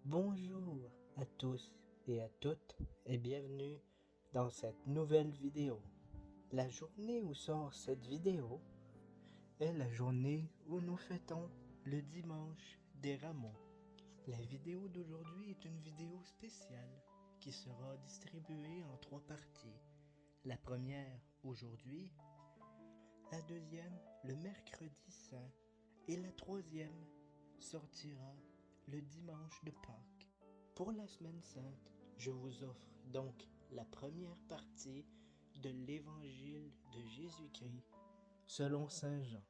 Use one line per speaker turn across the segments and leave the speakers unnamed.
Bonjour à tous et à toutes et bienvenue dans cette nouvelle vidéo. La journée où sort cette vidéo est la journée où nous fêtons le dimanche des Rameaux. La vidéo d'aujourd'hui est une vidéo spéciale qui sera distribuée en 3 parties. La première aujourd'hui, la deuxième le mercredi saint et la troisième sortira le dimanche de Pâques. Pour la semaine sainte, je vous offre donc la première partie de l'évangile de Jésus-Christ selon Saint Jean.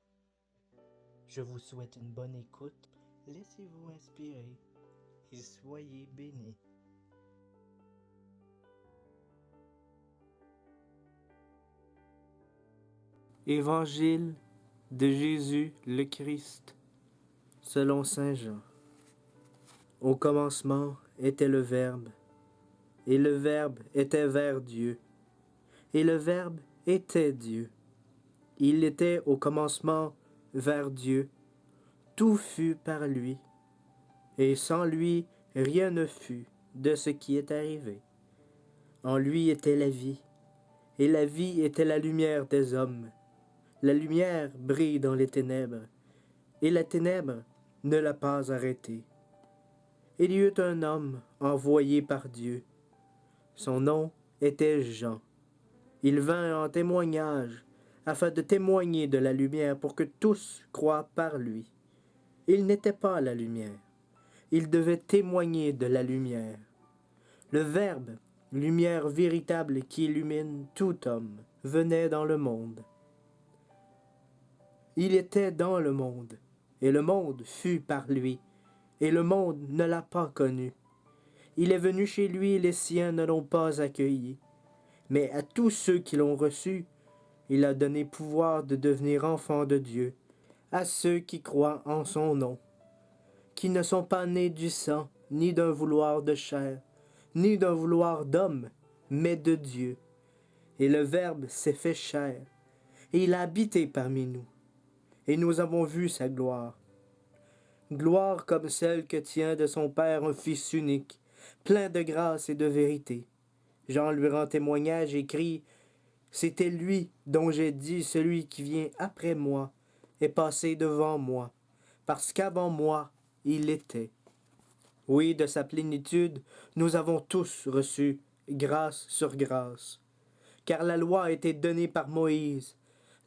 Je vous souhaite une bonne écoute, laissez-vous inspirer et soyez bénis. Évangile de Jésus le Christ selon Saint Jean. Au commencement était le Verbe, et le Verbe était vers Dieu, et le Verbe était Dieu. Il était au commencement vers Dieu, tout fut par lui, et sans lui rien ne fut de ce qui est arrivé. En lui était la vie, et la vie était la lumière des hommes. La lumière brille dans les ténèbres, et la ténèbre ne l'a pas arrêtée. Il y eut un homme envoyé par Dieu. Son nom était Jean. Il vint en témoignage, afin de témoigner de la lumière pour que tous croient par lui. Il n'était pas la lumière. Il devait témoigner de la lumière. Le Verbe, lumière véritable qui illumine tout homme, venait dans le monde. Il était dans le monde, et le monde fut par lui, et le monde ne l'a pas connu. Il est venu chez lui, et les siens ne l'ont pas accueilli. Mais à tous ceux qui l'ont reçu, il a donné pouvoir de devenir enfants de Dieu, à ceux qui croient en son nom, qui ne sont pas nés du sang, ni d'un vouloir de chair, ni d'un vouloir d'homme, mais de Dieu. Et le Verbe s'est fait chair, et il a habité parmi nous, et nous avons vu sa gloire. Gloire comme celle que tient de son Père un Fils unique, plein de grâce et de vérité. Jean lui rend témoignage et crie « C'était lui dont j'ai dit, celui qui vient après moi est passé devant moi, parce qu'avant moi, il était. » Oui, de sa plénitude, nous avons tous reçu grâce sur grâce. Car la loi a été donnée par Moïse.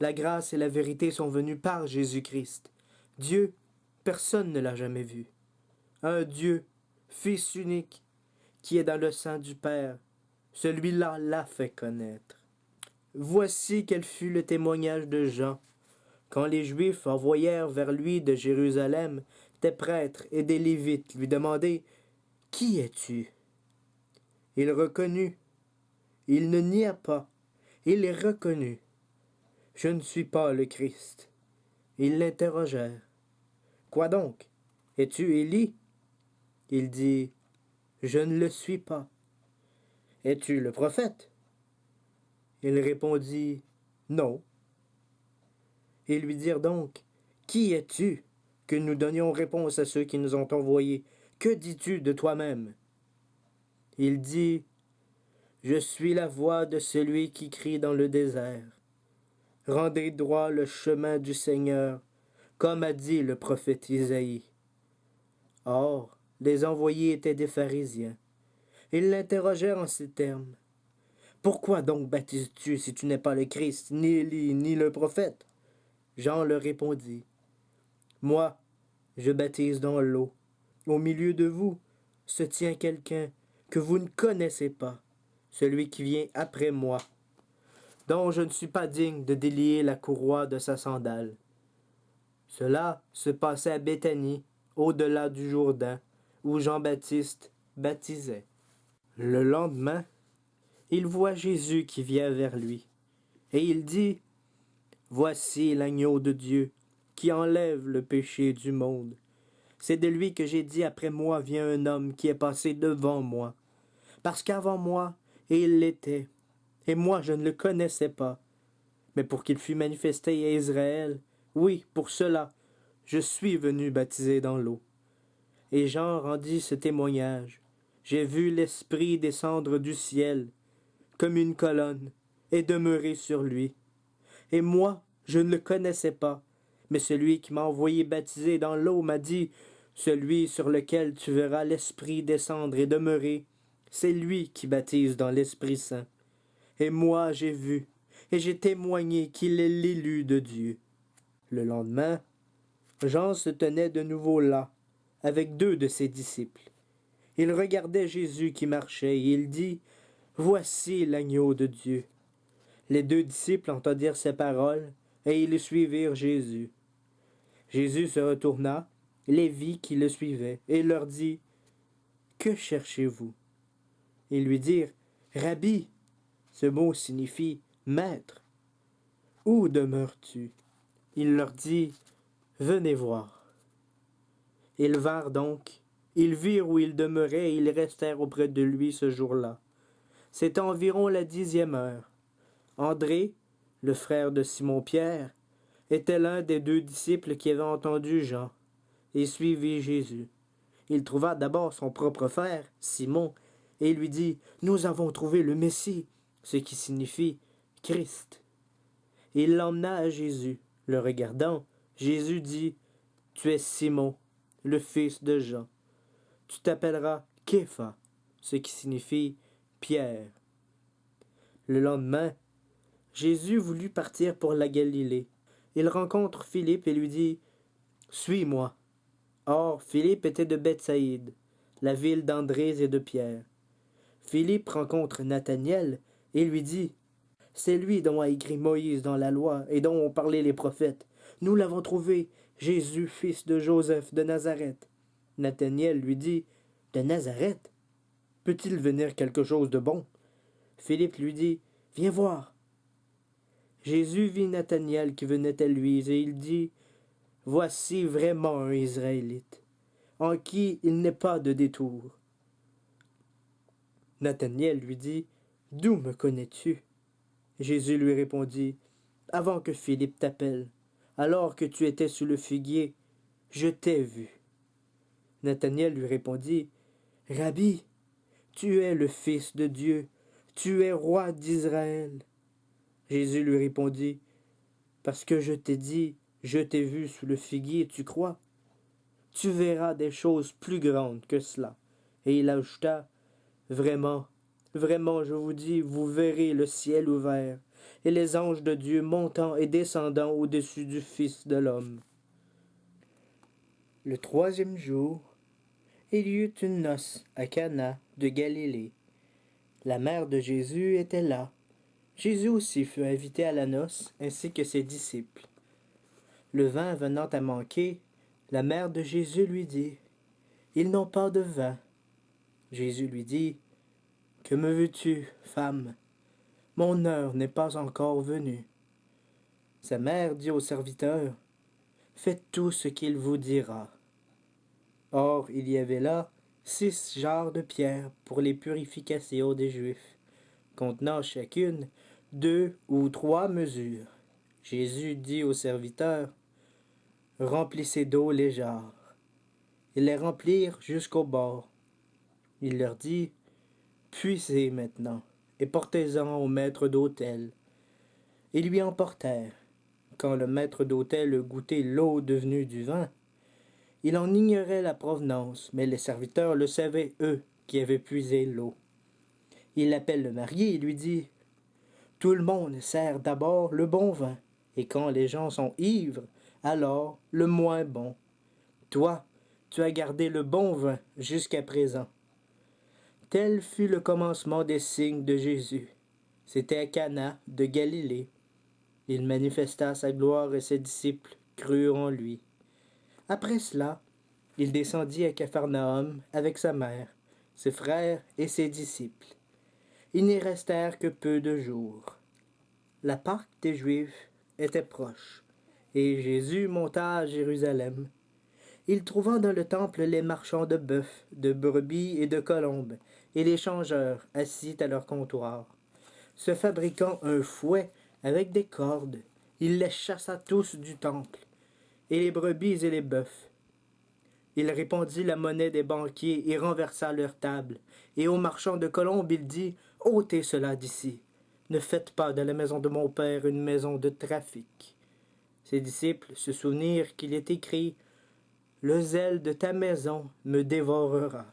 La grâce et la vérité sont venues par Jésus-Christ. Dieu, personne ne l'a jamais vu. Un Dieu, Fils unique, qui est dans le sein du Père, celui-là l'a fait connaître. Voici quel fut le témoignage de Jean, quand les Juifs envoyèrent vers lui de Jérusalem des prêtres et des Lévites lui demander « Qui es-tu » Il reconnut. Il ne nia pas. Il les reconnut. « Je ne suis pas le Christ. » Ils l'interrogèrent. « Quoi donc? Es-tu Élie » Il dit « Je ne le suis pas. »« Es-tu le prophète » Il répondit « Non. » Ils lui dirent donc « Qui es-tu? Que nous donnions réponse à ceux qui nous ont envoyés. Que dis-tu de toi-même » Il dit « Je suis la voix de celui qui crie dans le désert. Rendez droit le chemin du Seigneur, comme a dit le prophète Isaïe. » Or, les envoyés étaient des pharisiens. Ils l'interrogèrent en ces termes. « Pourquoi donc baptises-tu si tu n'es pas le Christ, ni Élie, ni le prophète » Jean leur répondit. « Moi, je baptise dans l'eau. Au milieu de vous se tient quelqu'un que vous ne connaissez pas, celui qui vient après moi, dont je ne suis pas digne de délier la courroie de sa sandale. » Cela se passait à Béthanie, au-delà du Jourdain, où Jean-Baptiste baptisait. Le lendemain, il voit Jésus qui vient vers lui, et il dit « Voici l'agneau de Dieu qui enlève le péché du monde. C'est de lui que j'ai dit, après moi vient un homme qui est passé devant moi, parce qu'avant moi, il l'était, et moi je ne le connaissais pas. Mais pour qu'il fût manifesté à Israël, oui, pour cela, je suis venu baptiser dans l'eau. Et Jean rendit ce témoignage. J'ai vu l'Esprit descendre du ciel, comme une colonne, et demeurer sur lui. Et moi, je ne le connaissais pas, mais celui qui m'a envoyé baptiser dans l'eau m'a dit, celui sur lequel tu verras l'Esprit descendre et demeurer, c'est lui qui baptise dans l'Esprit Saint. Et moi j'ai vu, et j'ai témoigné qu'il est l'élu de Dieu. Le lendemain, Jean se tenait de nouveau là, avec 2 de ses disciples. Il regardait Jésus qui marchait, et il dit, voici l'agneau de Dieu. Les 2 disciples entendirent ces paroles, et ils suivirent Jésus. Jésus se retourna, les vit qui le suivaient, et leur dit, que cherchez-vous? Ils lui dirent, Rabbi, ce mot signifie maître. Où demeures-tu? Il leur dit, venez voir. Ils vinrent donc, ils virent où il demeurait, et ils restèrent auprès de lui ce jour-là. C'était environ la 10e heure. André, le frère de Simon-Pierre, était l'un des 2 disciples qui avaient entendu Jean et suivi Jésus. Il trouva d'abord son propre frère, Simon, et lui dit, nous avons trouvé le Messie, ce qui signifie Christ. Et il l'emmena à Jésus. Le regardant, Jésus dit, tu es Simon, le fils de Jean. Tu t'appelleras Képha, ce qui signifie Pierre. Le lendemain, Jésus voulut partir pour la Galilée. Il rencontre Philippe et lui dit, suis-moi. Or, Philippe était de Bethsaïde, la ville d'André et de Pierre. Philippe rencontre Nathanaël et lui dit, c'est lui dont a écrit Moïse dans la loi et dont ont parlé les prophètes. Nous l'avons trouvé, Jésus, fils de Joseph de Nazareth. Nathanaël lui dit, de Nazareth? Peut-il venir quelque chose de bon? Philippe lui dit, viens voir. Jésus vit Nathanaël qui venait à lui et il dit, voici vraiment un Israélite, en qui il n'est pas de détour. Nathanaël lui dit, d'où me connais-tu? Jésus lui répondit, avant que Philippe t'appelle, alors que tu étais sous le figuier, je t'ai vu. Nathanaël lui répondit, Rabbi, tu es le Fils de Dieu, tu es roi d'Israël. Jésus lui répondit, parce que je t'ai dit, je t'ai vu sous le figuier, tu crois? Tu verras des choses plus grandes que cela. Et il ajouta, vraiment, vraiment, je vous dis, vous verrez le ciel ouvert, et les anges de Dieu montant et descendant au-dessus du Fils de l'homme. Le 3e jour, il y eut une noce à Cana de Galilée. La mère de Jésus était là. Jésus aussi fut invité à la noce, ainsi que ses disciples. Le vin venant à manquer, la mère de Jésus lui dit, « Ils n'ont pas de vin. » Jésus lui dit, « Que me veux-tu, femme? Mon heure n'est pas encore venue. » Sa mère dit au serviteur, « Faites tout ce qu'il vous dira. » Or, il y avait là 6 jarres de pierre pour les purifications des Juifs, contenant chacune 2 ou 3 mesures. Jésus dit au serviteur, « Remplissez d'eau les jarres. » Ils les remplirent jusqu'au bord. Il leur dit, « Puisez maintenant, et portez-en au maître d'autel. » Ils lui emportèrent. Quand le maître d'autel eut goûté l'eau devenue du vin, il en ignorait la provenance, mais les serviteurs le savaient, eux, qui avaient puisé l'eau. Il appelle le marié et lui dit, « Tout le monde sert d'abord le bon vin, et quand les gens sont ivres, alors le moins bon. Toi, tu as gardé le bon vin jusqu'à présent. » Tel fut le commencement des signes de Jésus. C'était à Cana de Galilée. Il manifesta sa gloire et ses disciples crurent en lui. Après cela, il descendit à Capharnaüm avec sa mère, ses frères et ses disciples. Ils n'y restèrent que peu de jours. La Pâque des Juifs était proche, et Jésus monta à Jérusalem. Il trouva dans le temple les marchands de bœufs, de brebis et de colombes, et les changeurs assis à leur comptoir. Se fabriquant un fouet avec des cordes, il les chassa tous du temple, et les brebis et les bœufs. Il répandit la monnaie des banquiers et renversa leurs tables. Et aux marchands de colombes, il dit, « ôtez cela d'ici. Ne faites pas de la maison de mon père une maison de trafic. » Ses disciples se souvenirent qu'il est écrit, « Le zèle de ta maison me dévorera. »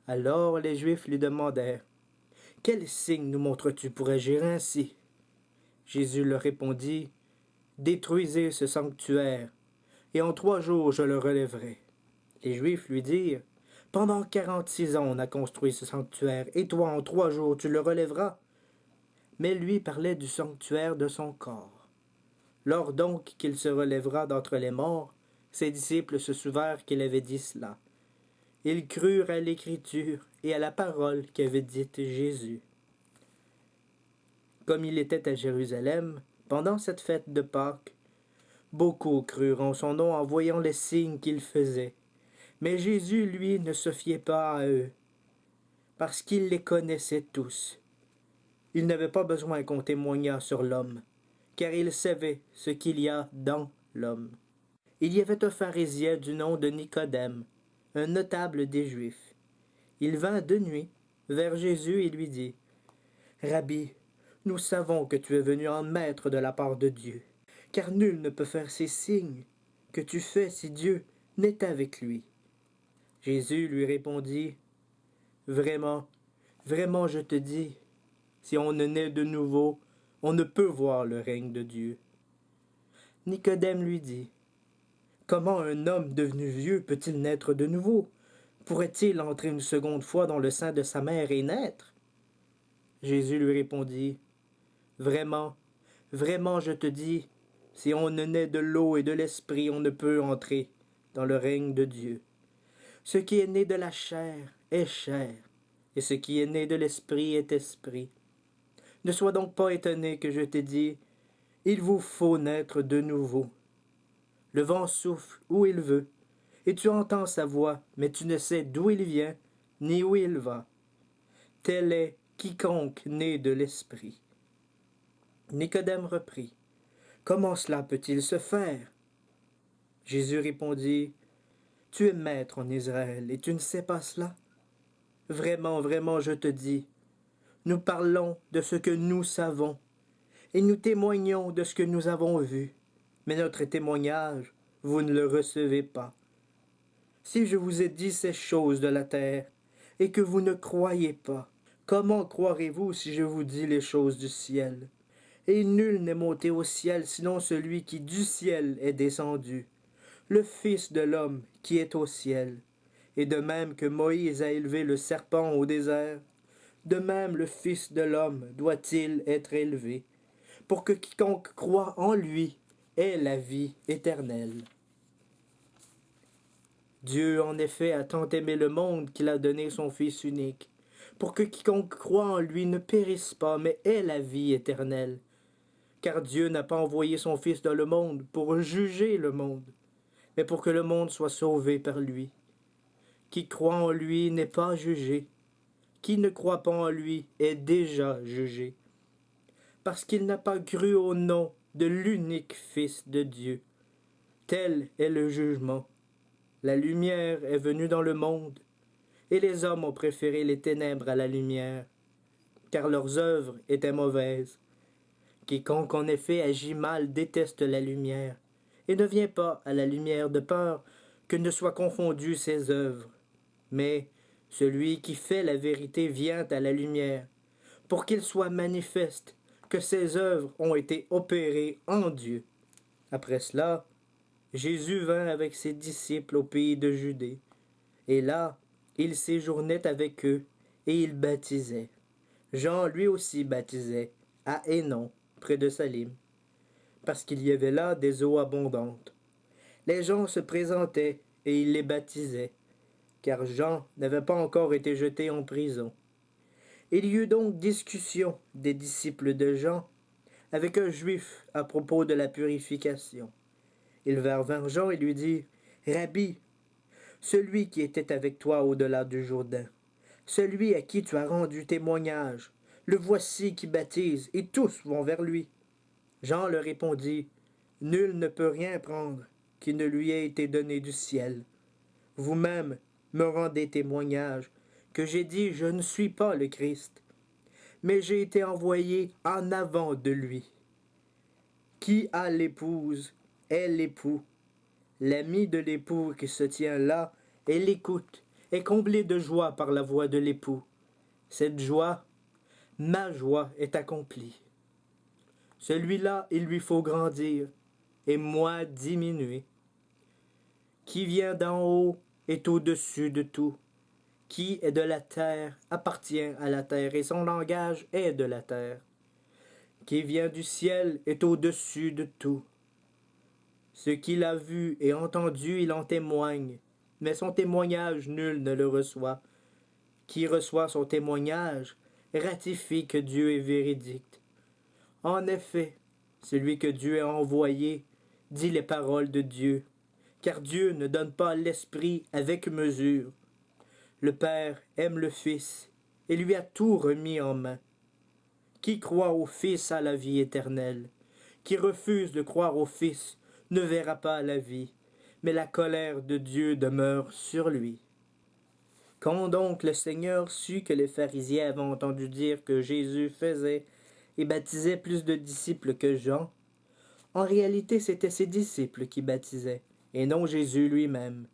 Alors les Juifs lui demandèrent, « Quel signe nous montres-tu pour agir ainsi ?» Jésus leur répondit, « Détruisez ce sanctuaire, et en 3 jours je le relèverai. » Les Juifs lui dirent, « Pendant 46 ans on a construit ce sanctuaire, et toi en 3 jours tu le relèveras. » Mais lui parlait du sanctuaire de son corps. Lors donc qu'il se relèvera d'entre les morts, ses disciples se souvinrent qu'il avait dit cela. Ils crurent à l'écriture et à la parole qu'avait dite Jésus. Comme il était à Jérusalem, pendant cette fête de Pâques, beaucoup crurent en son nom en voyant les signes qu'il faisait. Mais Jésus, lui, ne se fiait pas à eux, parce qu'il les connaissait tous. Il n'avait pas besoin qu'on témoignât sur l'homme, car il savait ce qu'il y a dans l'homme. Il y avait un pharisien du nom de Nicodème, un notable des Juifs. Il vint de nuit vers Jésus et lui dit, « Rabbi, nous savons que tu es venu en maître de la part de Dieu, car nul ne peut faire ces signes que tu fais si Dieu n'est avec lui. » Jésus lui répondit, « Vraiment, vraiment je te dis, si on ne naît de nouveau, on ne peut voir le règne de Dieu. » Nicodème lui dit, « Comment un homme devenu vieux peut-il naître de nouveau? Pourrait-il entrer une seconde fois dans le sein de sa mère et naître? » Jésus lui répondit, « Vraiment, vraiment je te dis, si on ne naît de l'eau et de l'esprit, on ne peut entrer dans le règne de Dieu. Ce qui est né de la chair est chair, et ce qui est né de l'esprit est esprit. Ne sois donc pas étonné que je t'ai dit, il vous faut naître de nouveau. Le vent souffle où il veut, et tu entends sa voix, mais tu ne sais d'où il vient, ni où il va. Tel est quiconque né de l'esprit. » Nicodème reprit, « Comment cela peut-il se faire? » Jésus répondit, « Tu es maître en Israël, et tu ne sais pas cela? Vraiment, vraiment, je te dis, nous parlons de ce que nous savons, et nous témoignons de ce que nous avons vu, mais notre témoignage, vous ne le recevez pas. Si je vous ai dit ces choses de la terre, et que vous ne croyez pas, comment croirez-vous si je vous dis les choses du ciel? Et nul n'est monté au ciel, sinon celui qui du ciel est descendu, le Fils de l'homme qui est au ciel. Et de même que Moïse a élevé le serpent au désert, de même le Fils de l'homme doit-il être élevé, pour que quiconque croit en lui ait la vie éternelle. Dieu, en effet, a tant aimé le monde qu'il a donné son Fils unique, pour que quiconque croit en lui ne périsse pas, mais ait la vie éternelle. Car Dieu n'a pas envoyé son Fils dans le monde pour juger le monde, mais pour que le monde soit sauvé par lui. Qui croit en lui n'est pas jugé. Qui ne croit pas en lui est déjà jugé, parce qu'il n'a pas cru au nom de l'unique Fils de Dieu. Tel est le jugement. La lumière est venue dans le monde, et les hommes ont préféré les ténèbres à la lumière, car leurs œuvres étaient mauvaises. Quiconque en effet agit mal déteste la lumière, et ne vient pas à la lumière de peur que ne soient confondues ses œuvres. Mais celui qui fait la vérité vient à la lumière, pour qu'il soit manifeste que ses œuvres ont été opérées en Dieu. Après cela, Jésus vint avec ses disciples au pays de Judée, et là, il séjournait avec eux, et il baptisait. Jean lui aussi baptisait, à Hénon, près de Salim, parce qu'il y avait là des eaux abondantes. Les gens se présentaient, et il les baptisait, car Jean n'avait pas encore été jeté en prison. Il y eut donc discussion des disciples de Jean avec un juif à propos de la purification. Ils vinrent vers Jean et lui dirent, « Rabbi, celui qui était avec toi au-delà du Jourdain, celui à qui tu as rendu témoignage, le voici qui baptise, et tous vont vers lui. » Jean leur répondit, « Nul ne peut rien prendre qui ne lui ait été donné du ciel. Vous-même me rendez témoignage que j'ai dit je ne suis pas le Christ, mais j'ai été envoyé en avant de lui. Qui a l'épouse est l'époux. L'ami de l'époux qui se tient là et l'écoute est comblé de joie par la voix de l'époux. Cette joie, ma joie est accomplie. Celui-là, il lui faut grandir, et moi diminuer. Qui vient d'en haut est au-dessus de tout. Qui est de la terre appartient à la terre, et son langage est de la terre. Qui vient du ciel est au-dessus de tout. Ce qu'il a vu et entendu, il en témoigne, mais son témoignage nul ne le reçoit. Qui reçoit son témoignage ratifie que Dieu est véridique. En effet, celui que Dieu a envoyé dit les paroles de Dieu, car Dieu ne donne pas l'Esprit avec mesure. Le Père aime le Fils et lui a tout remis en main. Qui croit au Fils a la vie éternelle. Qui refuse de croire au Fils ne verra pas la vie, mais la colère de Dieu demeure sur lui. Quand donc le Seigneur sut que les pharisiens avaient entendu dire que Jésus faisait et baptisait plus de disciples que Jean, en réalité c'étaient ses disciples qui baptisaient, et non Jésus lui-même.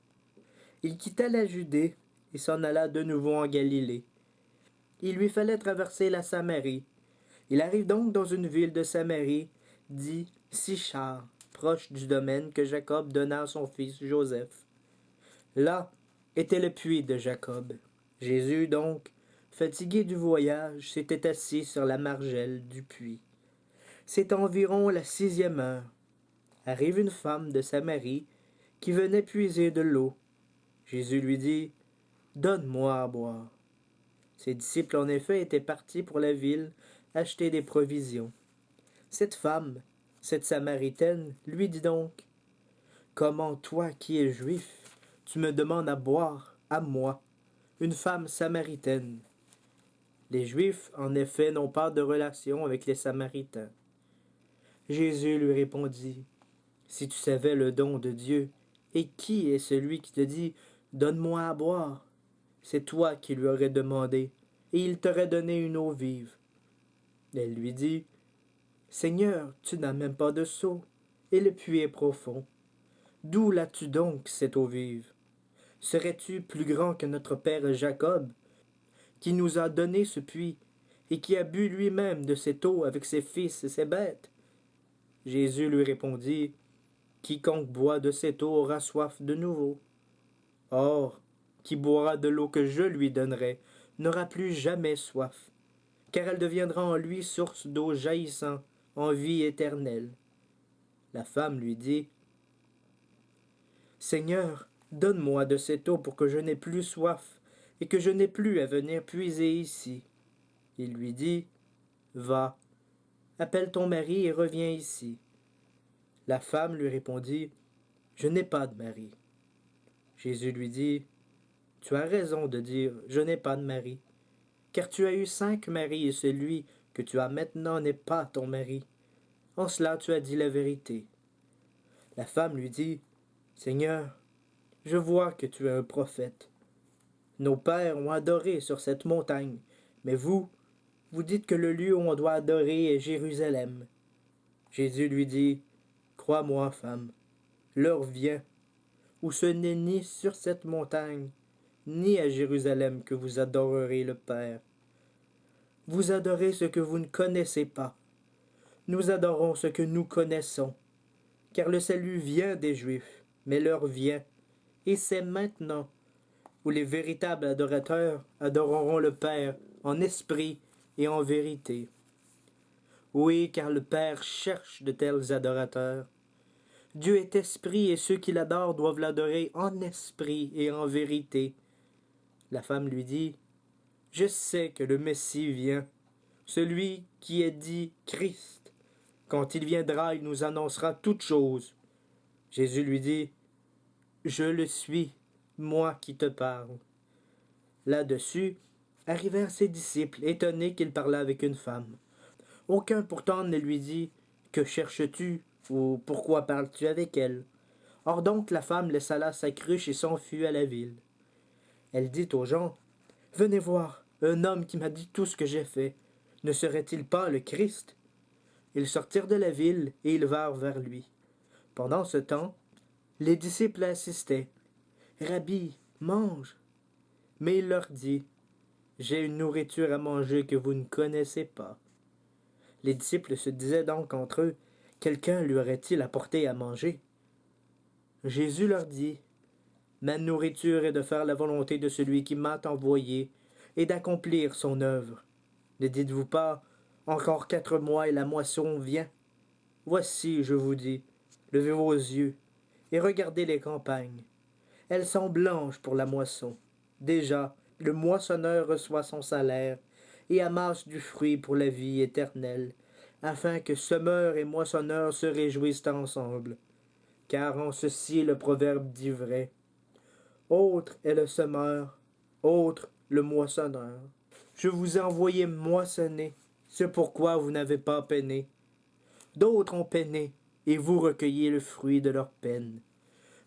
Il quitta la Judée et s'en alla de nouveau en Galilée. Il lui fallait traverser la Samarie. Il arrive donc dans une ville de Samarie, dit Sichar, proche du domaine que Jacob donna à son fils Joseph. Là était le puits de Jacob. Jésus, donc, fatigué du voyage, s'était assis sur la margelle du puits. C'est environ la 6e heure. Arrive une femme de Samarie qui venait puiser de l'eau. Jésus lui dit « Donne-moi à boire. » Ses disciples, en effet, étaient partis pour la ville acheter des provisions. Cette femme, cette Samaritaine, lui dit donc « Comment toi qui es juif, tu me demandes à boire, à moi, une femme samaritaine. » Les Juifs, en effet, n'ont pas de relation avec les Samaritains. Jésus lui répondit, « Si tu savais le don de Dieu, et qui est celui qui te dit, « Donne-moi à boire », c'est toi qui lui aurais demandé, et il t'aurait donné une eau vive. » Elle lui dit, « Seigneur, tu n'as même pas de seau, et le puits est profond. D'où l'as-tu donc cette eau vive? Serais-tu plus grand que notre père Jacob, qui nous a donné ce puits, et qui a bu lui-même de cette eau avec ses fils et ses bêtes? » Jésus lui répondit, « Quiconque boit de cette eau aura soif de nouveau. Or, qui boira de l'eau que je lui donnerai n'aura plus jamais soif, car elle deviendra en lui source d'eau jaillissant en vie éternelle. » La femme lui dit, « Seigneur, donne-moi de cette eau pour que je n'aie plus soif, et que je n'ai plus à venir puiser ici. » Il lui dit, « Va, appelle ton mari et reviens ici. » La femme lui répondit, « Je n'ai pas de mari. » Jésus lui dit, « Tu as raison de dire, je n'ai pas de mari, car tu as eu 5 maris et celui que tu as maintenant n'est pas ton mari. En cela tu as dit la vérité. » La femme lui dit, « Seigneur, je vois que tu es un prophète. Nos pères ont adoré sur cette montagne, mais vous dites que le lieu où on doit adorer est Jérusalem. » Jésus lui dit, « Crois-moi, femme, l'heure vient où ce n'est ni sur cette montagne, ni à Jérusalem que vous adorerez le Père. Vous adorez ce que vous ne connaissez pas. Nous adorons ce que nous connaissons, car le salut vient des Juifs, mais l'heure vient, et c'est maintenant, où les véritables adorateurs adoreront le Père en esprit et en vérité. Oui, car le Père cherche de tels adorateurs. Dieu est esprit et ceux qui l'adorent doivent l'adorer en esprit et en vérité. » La femme lui dit, « Je sais que le Messie vient, celui qui est dit Christ. Quand il viendra, il nous annoncera toutes choses. » Jésus lui dit, « Je le suis, moi qui te parle. » Là-dessus, arrivèrent ses disciples, étonnés qu'il parlât avec une femme. Aucun pourtant ne lui dit, « Que cherches-tu » ou « Pourquoi parles-tu avec elle ?» Or donc la femme laissa là sa cruche et s'enfuit à la ville. Elle dit aux gens, « Venez voir, un homme qui m'a dit tout ce que j'ai fait. Ne serait-il pas le Christ ?» Ils sortirent de la ville et ils vinrent vers lui. Pendant ce temps, les disciples assistaient. « Rabbi, mange !» Mais il leur dit, « J'ai une nourriture à manger que vous ne connaissez pas. » Les disciples se disaient donc entre eux, « Quelqu'un lui aurait-il apporté à manger ?» Jésus leur dit, « Ma nourriture est de faire la volonté de celui qui m'a envoyé et d'accomplir son œuvre. Ne dites-vous pas, encore 4 mois et la moisson vient. Voici, je vous dis, levez vos yeux et regardez les campagnes. Elles sont blanches pour la moisson. Déjà, le moissonneur reçoit son salaire et amasse du fruit pour la vie éternelle, afin que semeur et moissonneur se réjouissent ensemble. Car en ceci le proverbe dit vrai. Autre est le semeur, autre le moissonneur. Je vous ai envoyé moissonner, c'est pourquoi vous n'avez pas peiné. D'autres ont peiné, et vous recueillez le fruit de leur peine.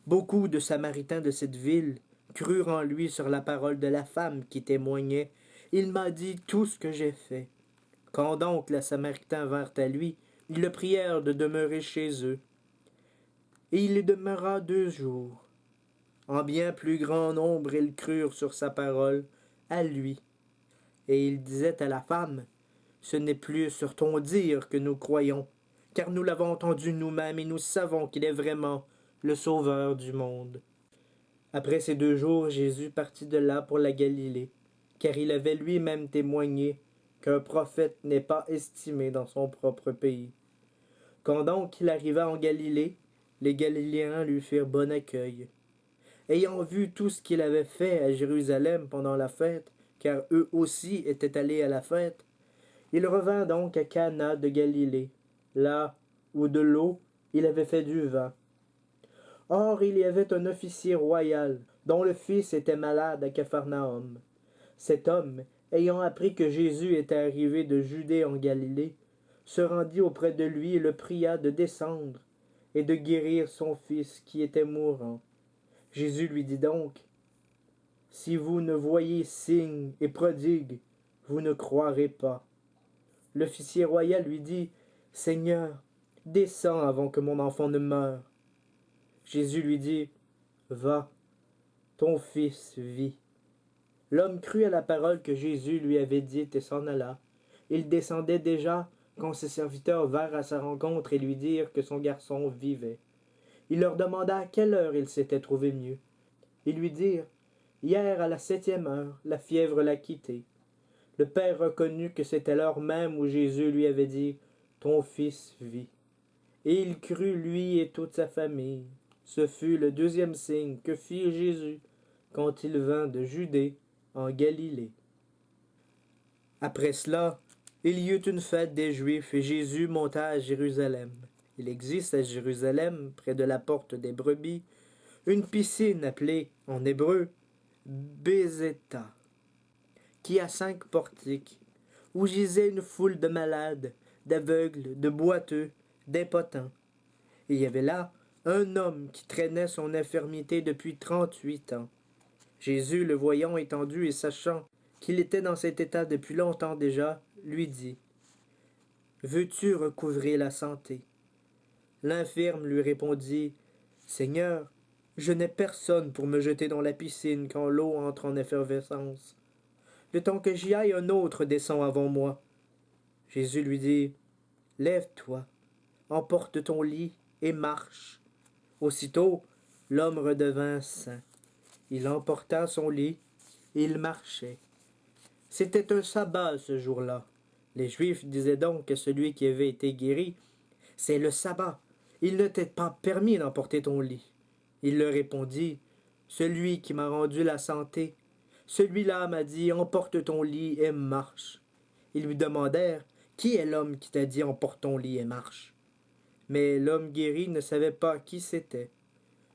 Beaucoup de Samaritains de cette ville crurent en lui sur la parole de la femme qui témoignait. Il m'a dit tout ce que j'ai fait. Quand donc les Samaritains vinrent à lui, ils le prièrent de demeurer chez eux. Et il y demeura 2 jours. En bien plus grand nombre ils crurent sur sa parole, à lui. Et il disait à la femme, « Ce n'est plus sur ton dire que nous croyons, car nous l'avons entendu nous-mêmes et nous savons qu'il est vraiment le Sauveur du monde. » Après ces 2 jours, Jésus partit de là pour la Galilée, car il avait lui-même témoigné qu'un prophète n'est pas estimé dans son propre pays. Quand donc il arriva en Galilée, les Galiléens lui firent bon accueil. Ayant vu tout ce qu'il avait fait à Jérusalem pendant la fête, car eux aussi étaient allés à la fête, il revint donc à Cana de Galilée, là où de l'eau il avait fait du vin. Or il y avait un officier royal, dont le fils était malade à Capharnaüm. Cet homme, ayant appris que Jésus était arrivé de Judée en Galilée, se rendit auprès de lui et le pria de descendre et de guérir son fils qui était mourant. Jésus lui dit donc, « Si vous ne voyez signes et prodigues, vous ne croirez pas. » L'officier royal lui dit, « Seigneur, descends avant que mon enfant ne meure. » Jésus lui dit, « Va, ton fils vit. » L'homme crut à la parole que Jésus lui avait dite et s'en alla. Il descendait déjà quand ses serviteurs vinrent à sa rencontre et lui dirent que son garçon vivait. Il leur demanda à quelle heure il s'était trouvé mieux. Ils lui dirent, « Hier à la 7e heure, la fièvre l'a quitté. » Le père reconnut que c'était l'heure même où Jésus lui avait dit, « Ton fils vit. » Et il crut, lui et toute sa famille. Ce fut le 2e signe que fit Jésus quand il vint de Judée en Galilée. Après cela, il y eut une fête des Juifs et Jésus monta à Jérusalem. Il existe à Jérusalem, près de la porte des brebis, une piscine appelée, en hébreu, Bézéta, qui a 5 portiques, où gisait une foule de malades, d'aveugles, de boiteux, d'impotents. Et il y avait là un homme qui traînait son infirmité depuis 38 ans. Jésus, le voyant étendu et sachant qu'il était dans cet état depuis longtemps déjà, lui dit, « Veux-tu recouvrer la santé ?» L'infirme lui répondit, « Seigneur, je n'ai personne pour me jeter dans la piscine quand l'eau entre en effervescence. Le temps que j'y aille, un autre descend avant moi. » Jésus lui dit, « Lève-toi, emporte ton lit et marche. » Aussitôt, l'homme redevint sain. Il emporta son lit et il marchait. C'était un sabbat ce jour-là. Les Juifs disaient donc à celui qui avait été guéri, « C'est le sabbat, il ne t'est pas permis d'emporter ton lit. » Il leur répondit, « Celui qui m'a rendu la santé, celui-là m'a dit, emporte ton lit et marche. » Ils lui demandèrent, « Qui est l'homme qui t'a dit, emporte ton lit et marche ?» Mais l'homme guéri ne savait pas qui c'était.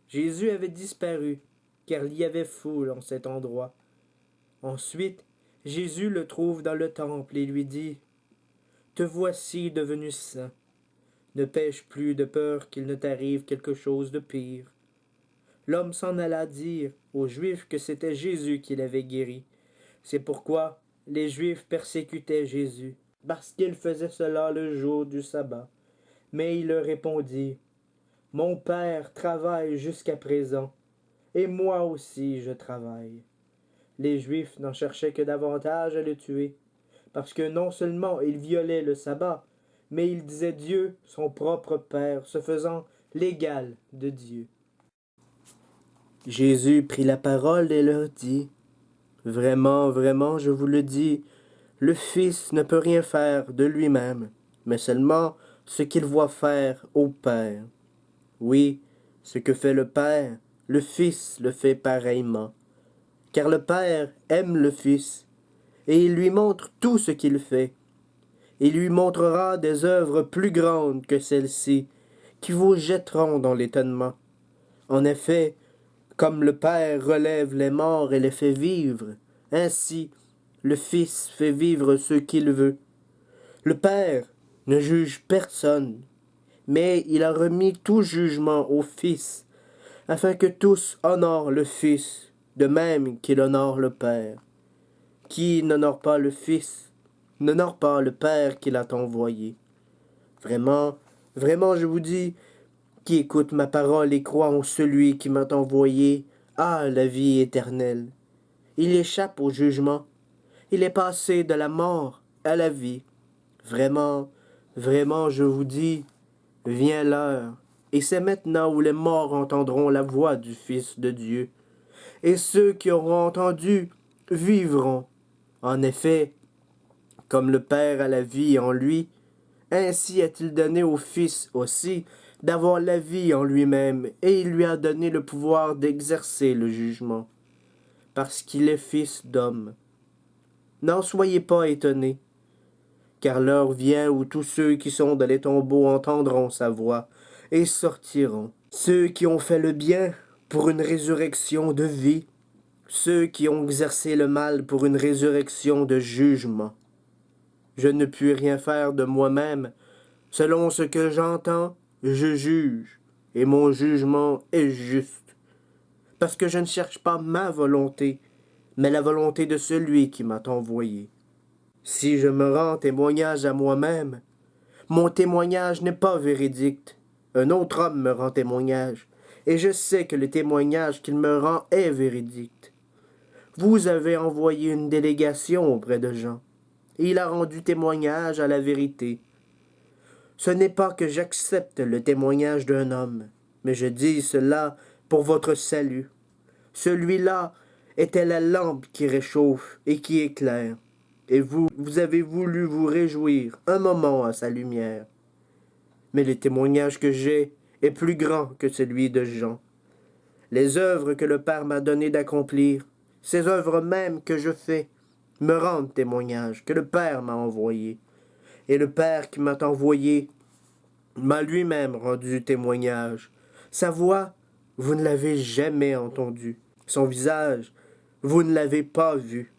Jésus avait disparu, car il y avait foule en cet endroit. Ensuite, Jésus le trouve dans le temple et lui dit, « Te voici devenu saint. Ne pêche plus de peur qu'il ne t'arrive quelque chose de pire. » l'homme s'en alla dire aux Juifs que c'était Jésus qui l'avait guéri. C'est pourquoi les Juifs persécutaient Jésus, parce qu'il faisait cela le jour du sabbat. Mais il leur répondit, « Mon Père travaille jusqu'à présent, et moi aussi je travaille. » Les Juifs n'en cherchaient que davantage à le tuer, parce que non seulement il violait le sabbat, mais il disait Dieu, son propre Père, se faisant l'égal de Dieu. Jésus prit la parole et leur dit, « Vraiment, vraiment, je vous le dis, le Fils ne peut rien faire de lui-même, mais seulement ce qu'il voit faire au Père. Oui, ce que fait le Père, le Fils le fait pareillement. Car le Père aime le Fils, et il lui montre tout ce qu'il fait. Il lui montrera des œuvres plus grandes que celles-ci, qui vous jetteront dans l'étonnement. En effet, comme le Père relève les morts et les fait vivre, ainsi le Fils fait vivre ceux qu'il veut. Le Père ne juge personne, mais il a remis tout jugement au Fils, afin que tous honorent le Fils, de même qu'il honore le Père. Qui n'honore pas le Fils, n'honore pas le Père qui l'a envoyé. Vraiment, vraiment, je vous dis, qui écoute ma parole et croit en celui qui m'a envoyé, a la vie éternelle. Il échappe au jugement. Il est passé de la mort à la vie. Vraiment, vraiment, je vous dis, vient l'heure, et c'est maintenant où les morts entendront la voix du Fils de Dieu. Et ceux qui auront entendu vivront. En effet, comme le Père a la vie en lui, ainsi a-t-il donné au Fils aussi d'avoir la vie en lui-même, et il lui a donné le pouvoir d'exercer le jugement, parce qu'il est Fils d'homme. N'en soyez pas étonnés, car l'heure vient où tous ceux qui sont dans les tombeaux entendront sa voix, et sortiront. Ceux qui ont fait le bien pour une résurrection de vie, ceux qui ont exercé le mal pour une résurrection de jugement. Je ne puis rien faire de moi-même. Selon ce que j'entends, je juge, et mon jugement est juste. Parce que je ne cherche pas ma volonté, mais la volonté de celui qui m'a envoyé. Si je me rends témoignage à moi-même, mon témoignage n'est pas véridique. Un autre homme me rend témoignage, et je sais que le témoignage qu'il me rend est véridique. Vous avez envoyé une délégation auprès de Jean, et il a rendu témoignage à la vérité. Ce n'est pas que j'accepte le témoignage d'un homme, mais je dis cela pour votre salut. Celui-là était la lampe qui réchauffe et qui éclaire, et vous avez voulu vous réjouir un moment à sa lumière. Mais le témoignage que j'ai est plus grand que celui de Jean. Les œuvres que le Père m'a donné d'accomplir, ces œuvres mêmes que je fais, me rendent témoignage que le Père m'a envoyé. Et le Père qui m'a envoyé m'a lui-même rendu témoignage. Sa voix, vous ne l'avez jamais entendue. Son visage, vous ne l'avez pas vu.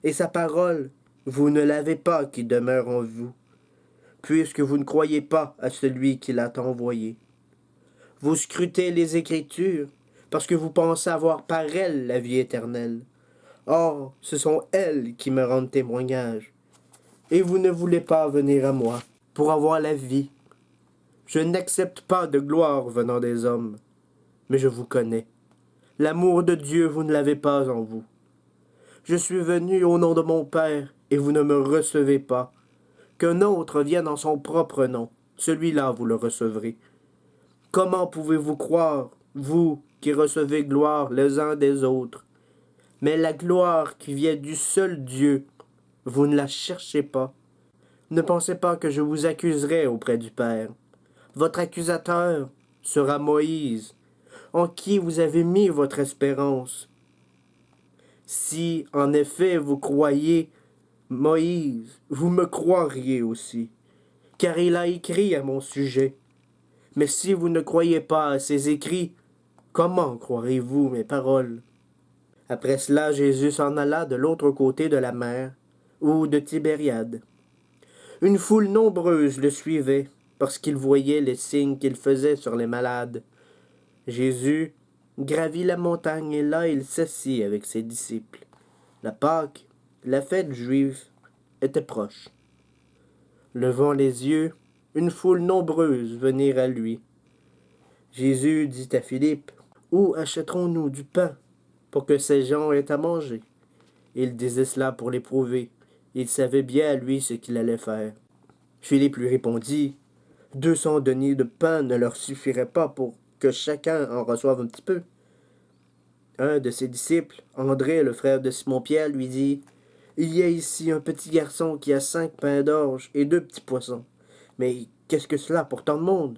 Et sa parole, vous ne l'avez pas qui demeure en vous, puisque vous ne croyez pas à celui qui l'a envoyé. Vous scrutez les Écritures, parce que vous pensez avoir par elles la vie éternelle. Or, ce sont elles qui me rendent témoignage. Et vous ne voulez pas venir à moi pour avoir la vie. Je n'accepte pas de gloire venant des hommes, mais je vous connais. L'amour de Dieu, vous ne l'avez pas en vous. Je suis venu au nom de mon Père, et vous ne me recevez pas. Qu'un autre vienne en son propre nom, celui-là vous le recevrez. Comment pouvez-vous croire, vous qui recevez gloire les uns des autres? Mais la gloire qui vient du seul Dieu, vous ne la cherchez pas. Ne pensez pas que je vous accuserai auprès du Père. Votre accusateur sera Moïse, en qui vous avez mis votre espérance. Si, en effet, vous croyez Moïse, vous me croiriez aussi, car il a écrit à mon sujet. Mais si vous ne croyez pas à ses écrits, comment croirez-vous mes paroles? Après cela, Jésus s'en alla de l'autre côté de la mer, ou de Tibériade. Une foule nombreuse le suivait, parce qu'il voyait les signes qu'il faisait sur les malades. Jésus gravit la montagne et là il s'assit avec ses disciples. La Pâque, la fête juive, était proche. Levant les yeux, une foule nombreuse venait à lui. Jésus dit à Philippe, « Où achèterons-nous du pain pour que ces gens aient à manger ?» Il disait cela pour l'éprouver. Il savait bien, lui, ce qu'il allait faire. Philippe lui répondit, « 200 deniers de pain ne leur suffiraient pas pour que chacun en reçoive un petit peu. » Un de ses disciples, André, le frère de Simon-Pierre, lui dit, « Il y a ici un petit garçon qui a 5 pains d'orge et 2 petits poissons. Mais qu'est-ce que cela pour tant de monde ?»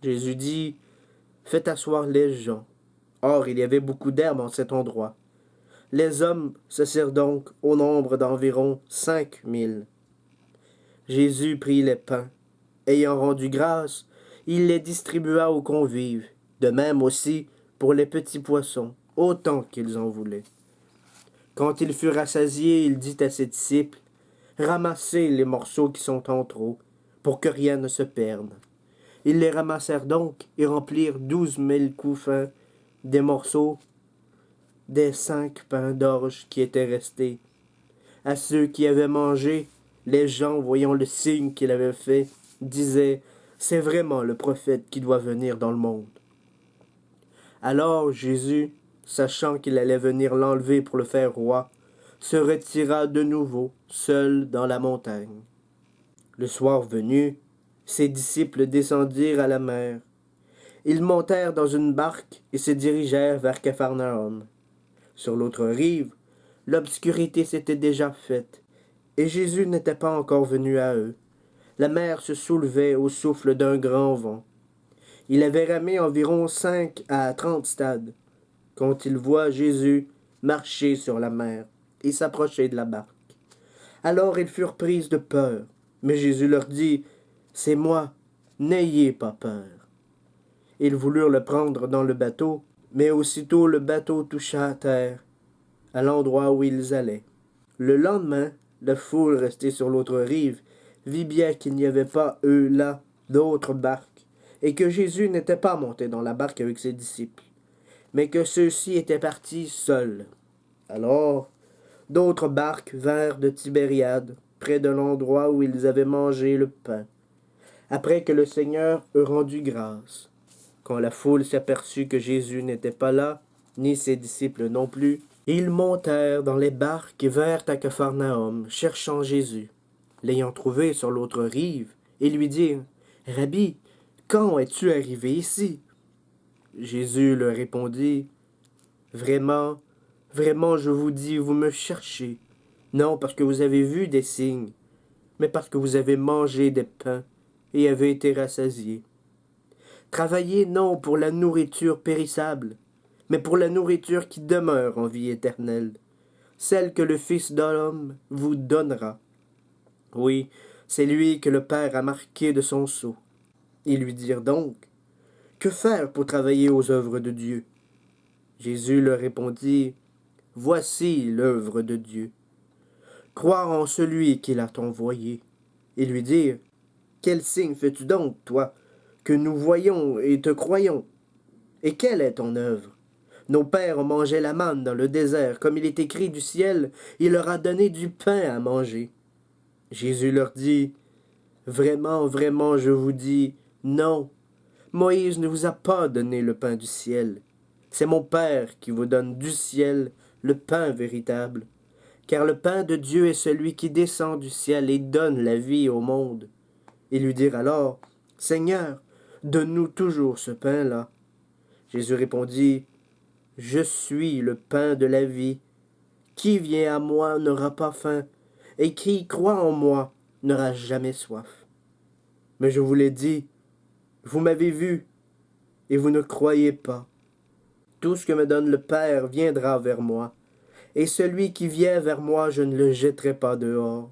Jésus dit, « Faites asseoir les gens. » Or, il y avait beaucoup d'herbe en cet endroit. Les hommes se serrent donc au nombre d'environ 5000. Jésus prit les pains. Ayant rendu grâce, il les distribua aux convives, de même aussi pour les petits poissons, autant qu'ils en voulaient. Quand il fut rassasié, il dit à ses disciples, « Ramassez les morceaux qui sont en trop, pour que rien ne se perde. » Ils les ramassèrent donc et remplirent 12 000 couffins des morceaux des 5 pains d'orge qui étaient restés. À ceux qui avaient mangé, les gens, voyant le signe qu'il avait fait, disaient, « C'est vraiment le prophète qui doit venir dans le monde. » Alors Jésus, sachant qu'il allait venir l'enlever pour le faire roi, se retira de nouveau, seul dans la montagne. Le soir venu, ses disciples descendirent à la mer. Ils montèrent dans une barque et se dirigèrent vers Capharnaüm. Sur l'autre rive, l'obscurité s'était déjà faite, et Jésus n'était pas encore venu à eux. La mer se soulevait au souffle d'un grand vent. Il avait ramé environ 5 à 30 stades, quand ils voient Jésus marcher sur la mer et s'approcher de la barque. Alors ils furent prises de peur, mais Jésus leur dit, « C'est moi, n'ayez pas peur. » Ils voulurent le prendre dans le bateau, mais aussitôt le bateau toucha à terre, à l'endroit où ils allaient. Le lendemain, la foule restée sur l'autre rive vit bien qu'il n'y avait pas, eux là, d'autres barques, et que Jésus n'était pas monté dans la barque avec ses disciples, mais que ceux-ci étaient partis seuls. Alors, d'autres barques vinrent de Tibériade, près de l'endroit où ils avaient mangé le pain, après que le Seigneur eut rendu grâce. Quand la foule s'aperçut que Jésus n'était pas là, ni ses disciples non plus, ils montèrent dans les barques et vinrent à Capharnaüm, cherchant Jésus. L'ayant trouvé sur l'autre rive, ils lui dirent, « Rabbi, quand es-tu arrivé ici ?» Jésus leur répondit, « Vraiment, vraiment, je vous dis, vous me cherchez, non parce que vous avez vu des signes, mais parce que vous avez mangé des pains et avez été rassasiés. Travaillez non pour la nourriture périssable, mais pour la nourriture qui demeure en vie éternelle, celle que le Fils de l'homme vous donnera. Oui, c'est lui que le Père a marqué de son sceau. » Ils lui dirent donc, « Que faire pour travailler aux œuvres de Dieu ?» Jésus leur répondit, « Voici l'œuvre de Dieu. Croire en celui qui l'a envoyé. » Ils lui dirent, « Quel signe fais-tu donc, toi, que nous voyons et te croyons? Et quelle est ton œuvre? Nos pères ont mangé la manne dans le désert, comme il est écrit du ciel, il leur a donné du pain à manger. » Jésus leur dit, « Vraiment, vraiment, je vous dis, non, Moïse ne vous a pas donné le pain du ciel. C'est mon Père qui vous donne du ciel le pain véritable. Car le pain de Dieu est celui qui descend du ciel et donne la vie au monde. » Ils lui dirent alors, « Seigneur, donne-nous toujours ce pain-là. » Jésus répondit, « Je suis le pain de la vie. Qui vient à moi n'aura pas faim, et qui croit en moi n'aura jamais soif. Mais je vous l'ai dit, vous m'avez vu, et vous ne croyez pas. Tout ce que me donne le Père viendra vers moi, et celui qui vient vers moi, je ne le jetterai pas dehors.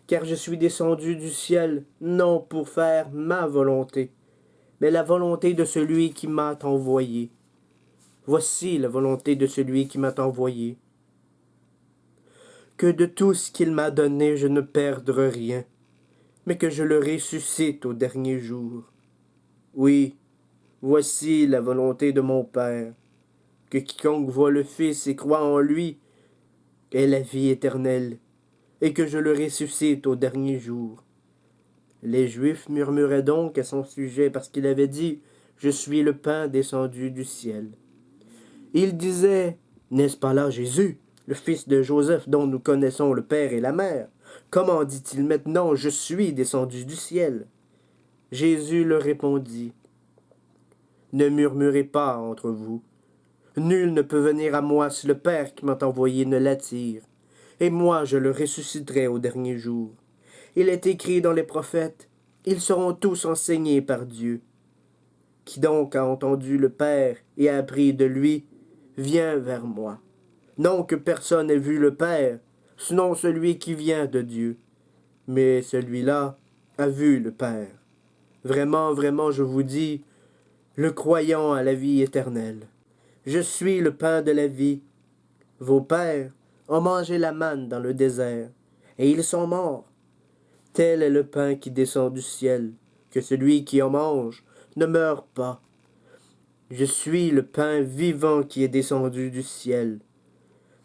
Car je suis descendu du ciel, non pour faire ma volonté, mais la volonté de celui qui m'a envoyé. Voici la volonté de celui qui m'a envoyé. Que de tout ce qu'il m'a donné, je ne perde rien, mais que je le ressuscite au dernier jour. Oui, Voici la volonté de mon Père, que quiconque voit le Fils et croit en lui ait la vie éternelle, et que je le ressuscite au dernier jour. » Les Juifs murmuraient donc à son sujet parce qu'il avait dit « Je suis le pain descendu du ciel ». Ils disaient « N'est-ce pas là Jésus, le fils de Joseph dont nous connaissons le père et la mère? Comment dit-il maintenant « Je suis descendu du ciel » ? Jésus leur répondit « Ne murmurez pas entre vous. Nul ne peut venir à moi si le Père qui m'a envoyé ne l'attire, et moi je le ressusciterai au dernier jour. Il est écrit dans les prophètes, ils seront tous enseignés par Dieu. Qui donc a entendu le Père et a appris de lui, vient vers moi. Non que personne ait vu le Père, sinon celui qui vient de Dieu. Mais celui-là a vu le Père. Vraiment, vraiment, je vous dis, le croyant a la vie éternelle. Je suis le pain de la vie. Vos pères ont mangé la manne dans le désert, et ils sont morts. Tel est le pain qui descend du ciel, que celui qui en mange ne meurt pas. Je suis le pain vivant qui est descendu du ciel.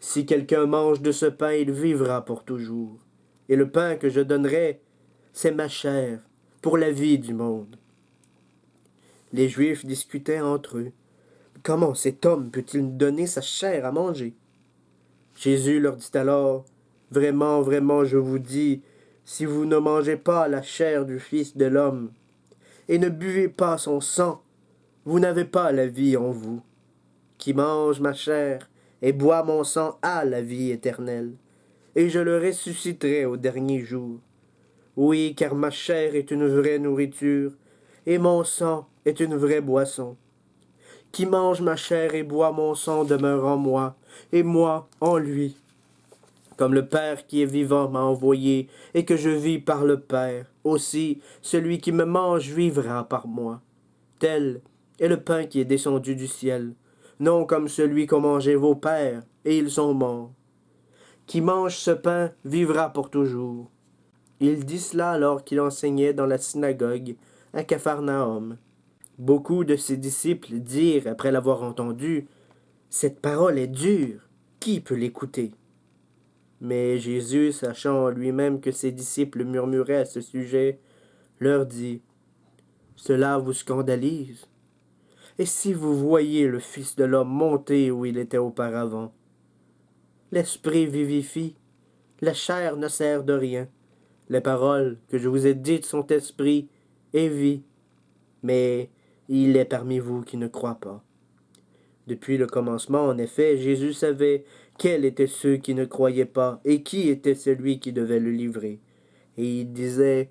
Si quelqu'un mange de ce pain, il vivra pour toujours. Et le pain que je donnerai, c'est ma chair, pour la vie du monde. » Les Juifs discutaient entre eux. Comment cet homme peut-il nous donner sa chair à manger? Jésus leur dit alors, vraiment, vraiment, je vous dis, si vous ne mangez pas la chair du Fils de l'homme, et ne buvez pas son sang, vous n'avez pas la vie en vous. Qui mange ma chair et boit mon sang a la vie éternelle, et je le ressusciterai au dernier jour. Oui, car ma chair est une vraie nourriture, et mon sang est une vraie boisson. Qui mange ma chair et boit mon sang demeure en moi, et moi en lui. Comme le Père qui est vivant m'a envoyé, et que je vis par le Père, aussi celui qui me mange vivra par moi. Tel est le pain qui est descendu du ciel, non comme celui qu'ont mangé vos pères, et ils sont morts. Qui mange ce pain vivra pour toujours. Il dit cela alors qu'il enseignait dans la synagogue à Capharnaüm. Beaucoup de ses disciples dirent, après l'avoir entendu, « Cette parole est dure, qui peut l'écouter » ? Mais Jésus, sachant lui-même que ses disciples murmuraient à ce sujet, leur dit, « Cela vous scandalise ? Et si vous voyez le Fils de l'homme monter où il était auparavant? L'esprit vivifie, la chair ne sert de rien. Les paroles que je vous ai dites sont esprit et vie, mais il est parmi vous qui ne croient pas. » Depuis le commencement, en effet, Jésus savait quels étaient ceux qui ne croyaient pas et qui était celui qui devait le livrer. Et il disait,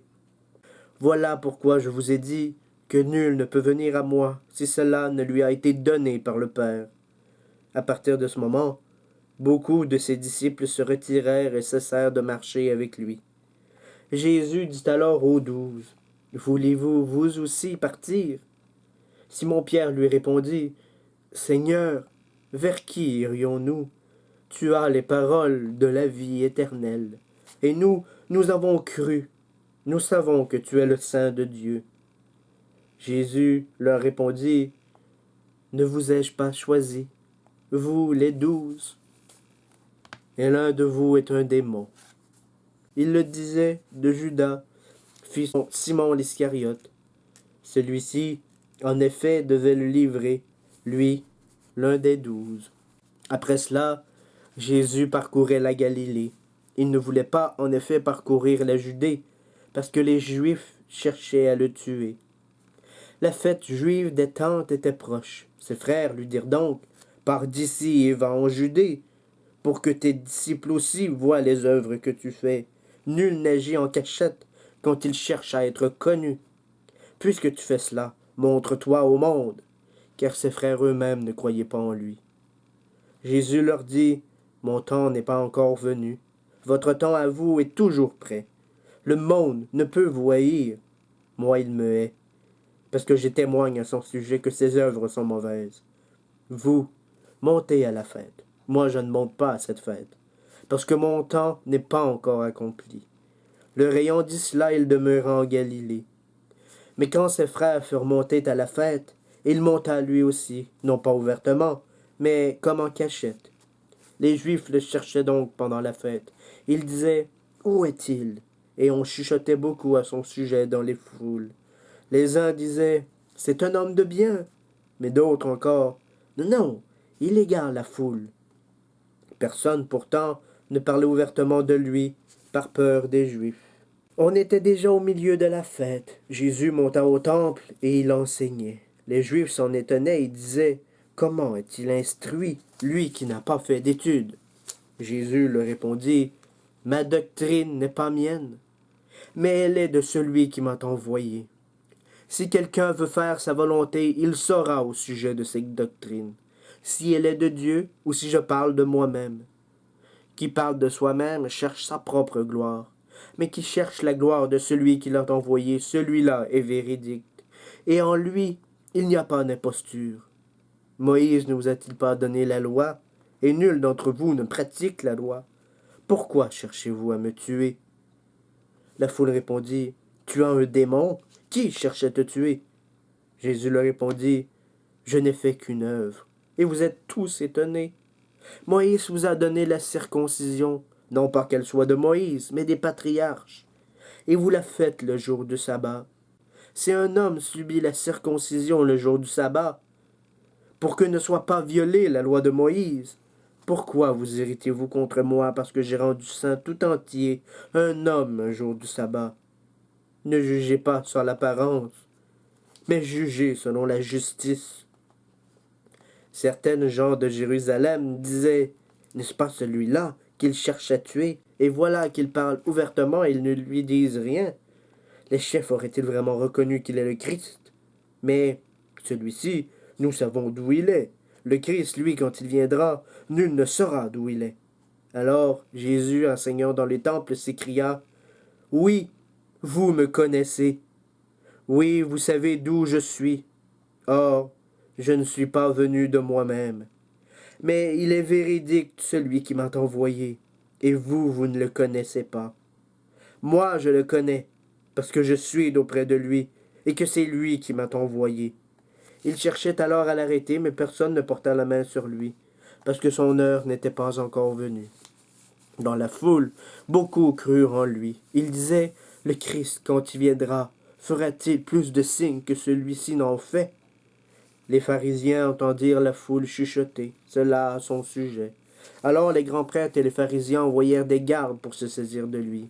« Voilà pourquoi je vous ai dit que nul ne peut venir à moi si cela ne lui a été donné par le Père. » À partir de ce moment, beaucoup de ses disciples se retirèrent et cessèrent de marcher avec lui. Jésus dit alors aux 12, « Voulez-vous vous aussi partir ?» Simon-Pierre lui répondit, « Seigneur, vers qui irions-nous? Tu as les paroles de la vie éternelle. Et nous avons cru. Nous savons que tu es le Saint de Dieu. » Jésus leur répondit, « Ne vous ai-je pas choisi, vous les 12? Et l'un de vous est un démon. » Il le disait de Judas, fils de Simon l'Iscariote. Celui-ci, en effet, devait le livrer, lui, l'un des 12. Après cela, Jésus parcourait la Galilée. Il ne voulait pas, en effet, parcourir la Judée, parce que les Juifs cherchaient à le tuer. La fête juive des Tentes était proche. Ses frères lui dirent donc, « Pars d'ici et va en Judée, pour que tes disciples aussi voient les œuvres que tu fais. Nul n'agit en cachette quand il cherche à être connu. Puisque tu fais cela, montre-toi au monde. » Car ses frères eux-mêmes ne croyaient pas en lui. Jésus leur dit, « Mon temps n'est pas encore venu. Votre temps à vous est toujours prêt. Le monde ne peut vous haïr. Moi, il me hait, parce que je témoigne à son sujet que ses œuvres sont mauvaises. Vous, montez à la fête. Moi, je ne monte pas à cette fête, parce que mon temps n'est pas encore accompli. » Le rayon dit cela, il demeura en Galilée. Mais quand ses frères furent montés à la fête, Il monta lui aussi, non pas ouvertement, mais comme en cachette. Les Juifs le cherchaient donc pendant la fête. Ils disaient « Où est-il » et on chuchotait beaucoup à son sujet dans les foules. Les uns disaient « C'est un homme de bien », mais d'autres encore « Non, il égare la foule ». Personne pourtant ne parlait ouvertement de lui par peur des Juifs. On était déjà au milieu de la fête. Jésus monta au temple et il enseignait. Les Juifs s'en étonnaient et disaient « Comment est-il instruit, lui qui n'a pas fait d'études ?» Jésus leur répondit « Ma doctrine n'est pas mienne, mais elle est de celui qui m'a envoyé. Si quelqu'un veut faire sa volonté, il saura au sujet de cette doctrine, si elle est de Dieu ou si je parle de moi-même. Qui parle de soi-même cherche sa propre gloire, mais qui cherche la gloire de celui qui l'a envoyé, celui-là est véridique, et en lui il n'y a pas d'imposture. Moïse ne vous a-t-il pas donné la loi, et nul d'entre vous ne pratique la loi? Pourquoi cherchez-vous à me tuer? La foule répondit, tu as un démon, qui cherche à te tuer? Jésus leur répondit, je n'ai fait qu'une œuvre, et vous êtes tous étonnés. Moïse vous a donné la circoncision, non pas qu'elle soit de Moïse, mais des patriarches, et vous la faites le jour du sabbat. Si un homme subit la circoncision le jour du sabbat, pour que ne soit pas violée la loi de Moïse, pourquoi vous irritez-vous contre moi parce que j'ai rendu saint tout entier un homme un jour du sabbat? Ne jugez pas sur l'apparence, mais jugez selon la justice. Certaines gens de Jérusalem disaient, n'est-ce pas celui-là qu'ils cherchent à tuer? Et voilà qu'ils parlent ouvertement et ils ne lui disent rien. Les chefs auraient-ils vraiment reconnu qu'il est le Christ? Mais celui-ci, nous savons d'où il est. Le Christ, lui, quand il viendra, nul ne saura d'où il est. Alors Jésus, enseignant dans les temples, s'écria, « Oui, vous me connaissez. Oui, vous savez d'où je suis. Or, je ne suis pas venu de moi-même. Mais il est véridique celui qui m'a envoyé, et vous, vous ne le connaissez pas. Moi, je le connais, parce que je suis d'auprès de lui, et que c'est lui qui m'a envoyé. » Il cherchait alors à l'arrêter, mais personne ne porta la main sur lui, parce que son heure n'était pas encore venue. Dans la foule, beaucoup crurent en lui. Ils disaient, « Le Christ, quand il viendra, fera-t-il plus de signes que celui-ci n'en fait ?» Les pharisiens entendirent la foule chuchoter cela à son sujet. Alors les grands prêtres et les pharisiens envoyèrent des gardes pour se saisir de lui.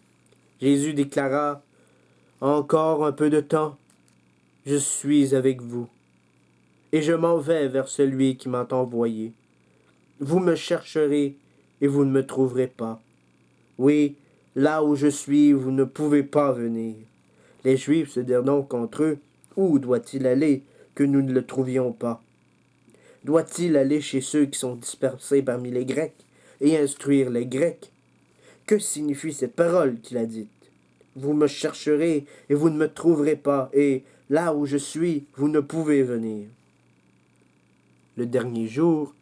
Jésus déclara, « Encore un peu de temps, je suis avec vous, et je m'en vais vers celui qui m'a envoyé. Vous me chercherez, et vous ne me trouverez pas. Oui, là où je suis, vous ne pouvez pas venir. » Les Juifs se dirent donc entre eux, « Où doit-il aller que nous ne le trouvions pas? Doit-il aller chez ceux qui sont dispersés parmi les Grecs et instruire les Grecs? Que signifie cette parole qu'il a dite? Vous me chercherez et vous ne me trouverez pas, et là où je suis, vous ne pouvez venir. » Le dernier jour,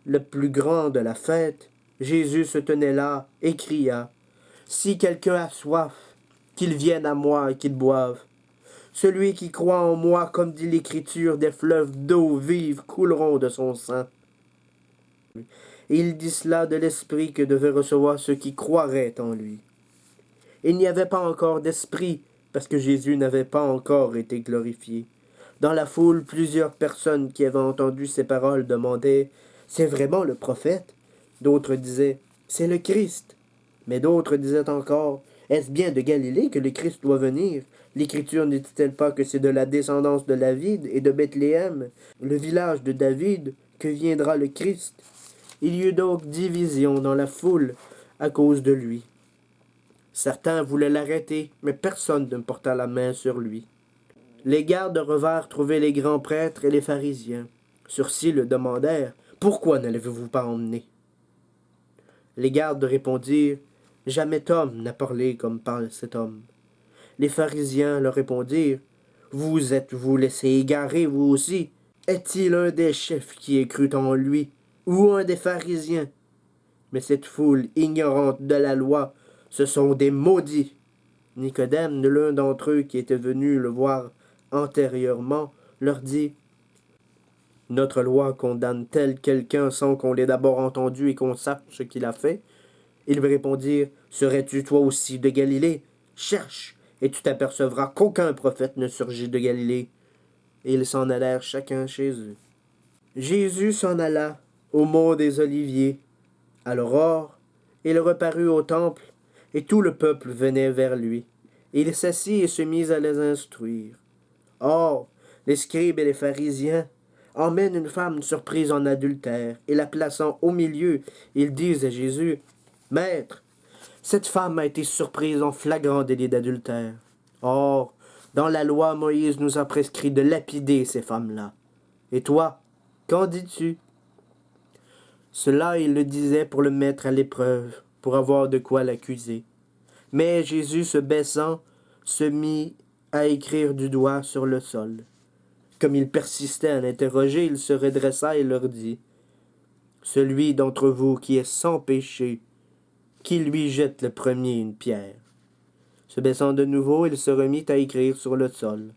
le plus grand de la fête, Jésus se tenait là et cria, « Si quelqu'un a soif, qu'il vienne à moi et qu'il boive. Celui qui croit en moi, comme dit l'Écriture, des fleuves d'eau vive couleront de son sein. » Et il dit cela de l'esprit que devaient recevoir ceux qui croiraient en lui. Il n'y avait pas encore d'esprit, parce que Jésus n'avait pas encore été glorifié. Dans la foule, plusieurs personnes qui avaient entendu ces paroles demandaient, « C'est vraiment le prophète ?» D'autres disaient, « C'est le Christ. » Mais d'autres disaient encore, « Est-ce bien de Galilée que le Christ doit venir? L'Écriture ne dit-elle pas que c'est de la descendance de David et de Bethléem, le village de David, que viendra le Christ? » Il y eut donc division dans la foule à cause de lui. Certains voulaient l'arrêter, mais personne ne porta la main sur lui. Les gardes revinrent trouver les grands prêtres et les pharisiens. Ceux-ci le demandèrent, « Pourquoi ne l'avez-vous pas emmené ?» Les gardes répondirent, « Jamais homme n'a parlé comme parle cet homme. » Les pharisiens leur répondirent, « Vous êtes-vous laissé égarer, vous aussi? Est-il un des chefs qui ait cru en lui, ou un des pharisiens? Mais cette foule ignorante de la loi, ce sont des maudits. » Nicodème, l'un d'entre eux qui était venu le voir antérieurement, leur dit, Notre loi condamne tel quelqu'un sans qu'on l'ait d'abord entendu et qu'on sache ce qu'il a fait. Ils lui répondirent, serais-tu toi aussi de Galilée? Cherche, et tu t'apercevras qu'aucun prophète ne surgit de Galilée. Et ils s'en allèrent chacun chez eux. Jésus s'en alla au mont des Oliviers. À l'aurore, il reparut au temple, et tout le peuple venait vers lui. Il s'assit et se mit à les instruire. Or, les scribes et les pharisiens emmènent une femme surprise en adultère, et la plaçant au milieu, ils disent à Jésus, « Maître, cette femme a été surprise en flagrant délit d'adultère. Or, dans la loi, Moïse nous a prescrit de lapider ces femmes-là. Et toi, qu'en dis-tu? » Cela, il le disait pour le mettre à l'épreuve, pour avoir de quoi l'accuser. Mais Jésus, se baissant, se mit à écrire du doigt sur le sol. Comme il persistait à l'interroger, il se redressa et leur dit, « Celui d'entre vous qui est sans péché, qui lui jette le premier une pierre. » Se baissant de nouveau, il se remit à écrire sur le sol.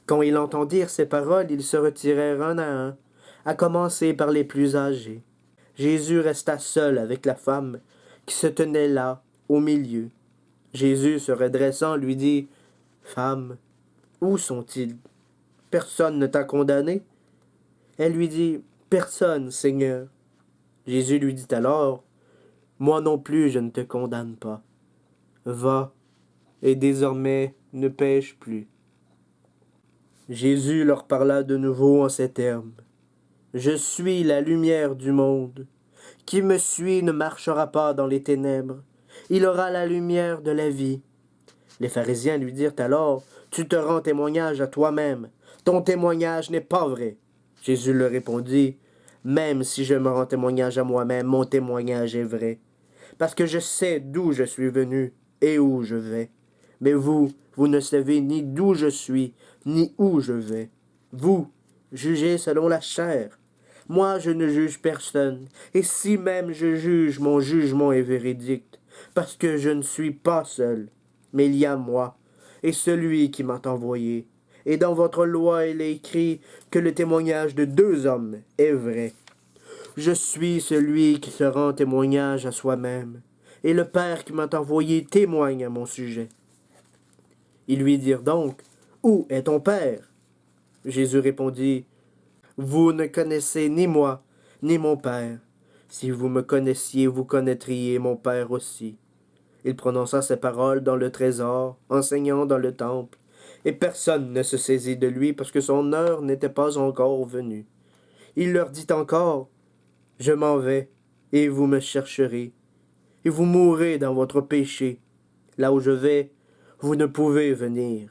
Quand ils entendirent ces paroles, ils se retirèrent un à un, à commencer par les plus âgés. Jésus resta seul avec la femme qui se tenait là, au milieu. Jésus, se redressant, lui dit, « Femme, où sont-ils? Personne ne t'a condamné? » Elle lui dit, « Personne, Seigneur. » Jésus lui dit alors, « Moi non plus je ne te condamne pas. Va, et désormais ne pêche plus. » Jésus leur parla de nouveau en ces termes. « Je suis la lumière du monde. Qui me suit ne marchera pas dans les ténèbres. Il aura la lumière de la vie. » Les pharisiens lui dirent alors, « Tu te rends témoignage à toi-même. Ton témoignage n'est pas vrai. » Jésus leur répondit, « Même si je me rends témoignage à moi-même, mon témoignage est vrai. Parce que je sais d'où je suis venu et où je vais. Mais vous, vous ne savez ni d'où je suis, ni où je vais. Vous, jugez selon la chair. Moi, je ne juge personne, et si même je juge, mon jugement est véridique, parce que je ne suis pas seul, mais il y a moi, et celui qui m'a envoyé. Et dans votre loi, il est écrit que le témoignage de 2 hommes est vrai. Je suis celui qui se rend témoignage à soi-même, et le Père qui m'a envoyé témoigne à mon sujet. » Ils lui dirent donc, « Où est ton Père? » Jésus répondit, « Vous ne connaissez ni moi, ni mon Père. Si vous me connaissiez, vous connaîtriez mon Père aussi. » Il prononça ces paroles dans le trésor, enseignant dans le temple, et personne ne se saisit de lui parce que son heure n'était pas encore venue. Il leur dit encore, « Je m'en vais, et vous me chercherez, et vous mourrez dans votre péché. Là où je vais, vous ne pouvez venir. »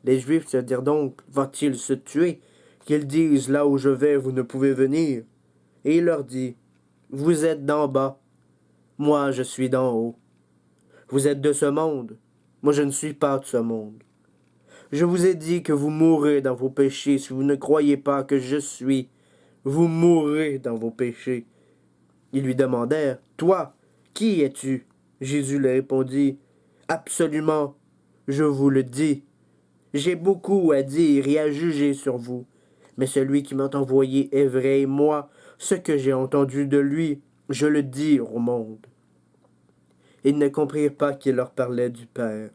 Les Juifs se dirent donc, « Va-t-il se tuer, qu'ils disent, là où je vais, vous ne pouvez venir? » Et il leur dit, « Vous êtes d'en bas, moi je suis d'en haut. Vous êtes de ce monde, moi je ne suis pas de ce monde. Je vous ai dit que vous mourrez dans vos péchés si vous ne croyez pas que je suis. Vous mourrez dans vos péchés. » Ils lui demandèrent, « Toi, qui es-tu? » Jésus leur répondit, « Absolument, je vous le dis. J'ai beaucoup à dire et à juger sur vous, mais celui qui m'a envoyé est vrai, et moi, ce que j'ai entendu de lui, je le dis au monde. » Ils ne comprirent pas qu'il leur parlait du Père.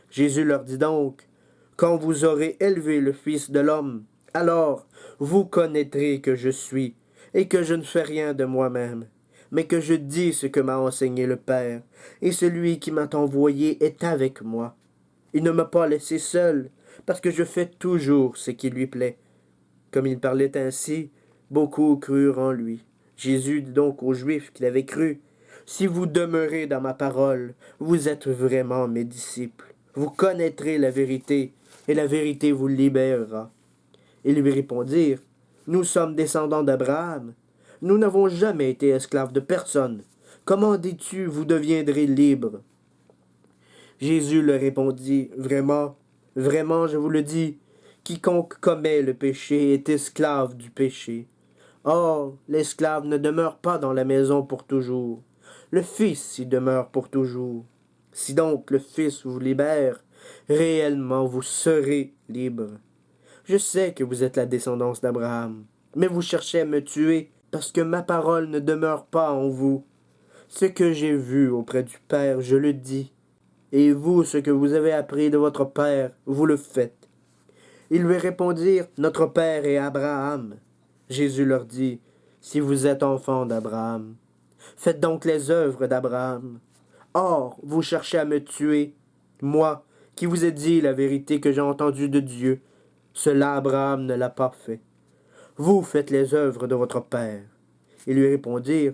Jésus leur dit donc, « Quand vous aurez élevé le Fils de l'homme, alors vous connaîtrez que je suis, et que je ne fais rien de moi-même, mais que je dis ce que m'a enseigné le Père, et celui qui m'a envoyé est avec moi. Il ne m'a pas laissé seul, parce que je fais toujours ce qui lui plaît. » Comme il parlait ainsi, beaucoup crurent en lui. Jésus dit donc aux Juifs qu'il avait cru, « Si vous demeurez dans ma parole, vous êtes vraiment mes disciples. Vous connaîtrez la vérité, et la vérité vous libérera. » Ils lui répondirent, « Nous sommes descendants d'Abraham. Nous n'avons jamais été esclaves de personne. Comment dis-tu, vous deviendrez libres? » Jésus leur répondit, « Vraiment, vraiment, je vous le dis, quiconque commet le péché est esclave du péché. Or, l'esclave ne demeure pas dans la maison pour toujours. Le Fils y demeure pour toujours. Si donc le Fils vous libère, réellement vous serez libres. Je sais que vous êtes la descendance d'Abraham, mais vous cherchez à me tuer, parce que ma parole ne demeure pas en vous. Ce que j'ai vu auprès du Père, je le dis, et vous, ce que vous avez appris de votre Père, vous le faites. Ils lui répondirent, notre Père est Abraham. Jésus leur dit, si vous êtes enfants d'Abraham, faites donc les œuvres d'Abraham. Or, vous cherchez à me tuer, moi, qui vous ai dit la vérité que j'ai entendue de Dieu. Cela Abraham ne l'a pas fait. Vous faites les œuvres de votre Père. Ils lui répondirent,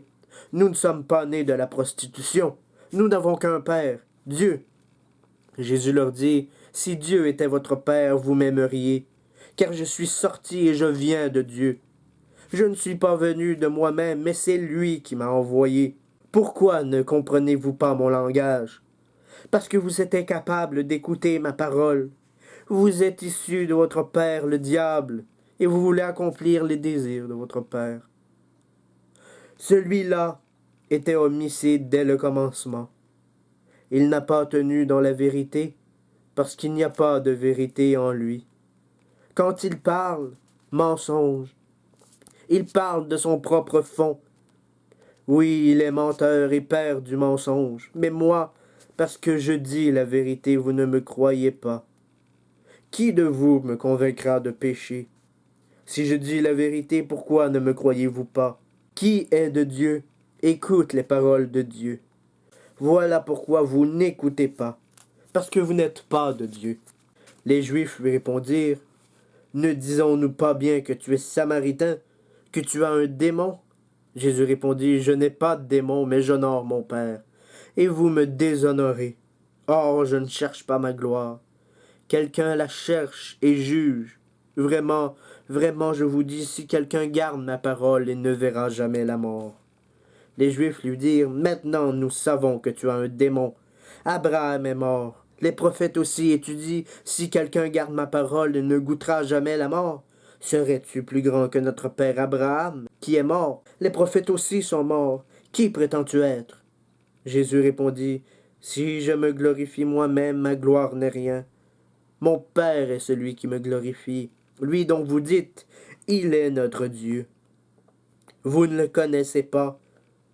nous ne sommes pas nés de la prostitution. Nous n'avons qu'un Père, Dieu. Jésus leur dit, si Dieu était votre Père, vous m'aimeriez, car je suis sorti et je viens de Dieu. Je ne suis pas venu de moi-même, mais c'est lui qui m'a envoyé. Pourquoi ne comprenez-vous pas mon langage? Parce que vous êtes incapable d'écouter ma parole. Vous êtes issus de votre père, le diable, et vous voulez accomplir les désirs de votre père. Celui-là était homicide dès le commencement. Il n'a pas tenu dans la vérité, parce qu'il n'y a pas de vérité en lui. Quand il parle, mensonge. Il parle de son propre fond. Oui, il est menteur et père du mensonge. Mais moi, parce que je dis la vérité, vous ne me croyez pas. Qui de vous me convaincra de péché? Si je dis la vérité, pourquoi ne me croyez-vous pas? Qui est de Dieu? Écoute les paroles de Dieu. Voilà pourquoi vous n'écoutez pas, parce que vous n'êtes pas de Dieu. Les Juifs lui répondirent, ne disons-nous pas bien que tu es samaritain, que tu as un démon? Jésus répondit, je n'ai pas de démon, mais j'honore mon Père, et vous me déshonorez. Or, je ne cherche pas ma gloire. Quelqu'un la cherche et juge. Vraiment, vraiment, je vous dis, si quelqu'un garde ma parole, il ne verra jamais la mort. Les Juifs lui dirent, maintenant nous savons que tu as un démon. Abraham est mort. Les prophètes aussi, et tu dis, si quelqu'un garde ma parole, il ne goûtera jamais la mort. Serais-tu plus grand que notre père Abraham, qui est mort? Les prophètes aussi sont morts. Qui prétends-tu être? Jésus répondit, si je me glorifie moi-même, ma gloire n'est rien. Mon Père est celui qui me glorifie, lui dont vous dites, il est notre Dieu. Vous ne le connaissez pas,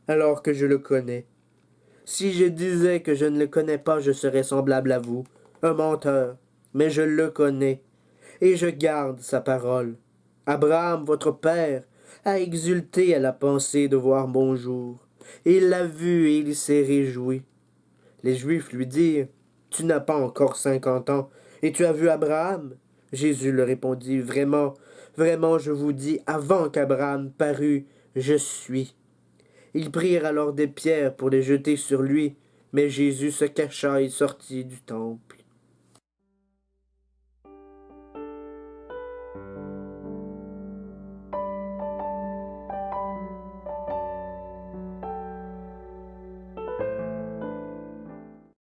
alors que je le connais. Si je disais que je ne le connais pas, je serais semblable à vous, un menteur, mais je le connais, et je garde sa parole. Abraham, votre père, a exulté à la pensée de voir mon jour, et il l'a vu et il s'est réjoui. Les Juifs lui dirent, tu n'as pas encore 50 ans, et tu as vu Abraham? Jésus leur répondit, vraiment, vraiment, je vous dis, avant qu'Abraham parût, je suis. Ils prirent alors des pierres pour les jeter sur lui, mais Jésus se cacha et sortit du temple.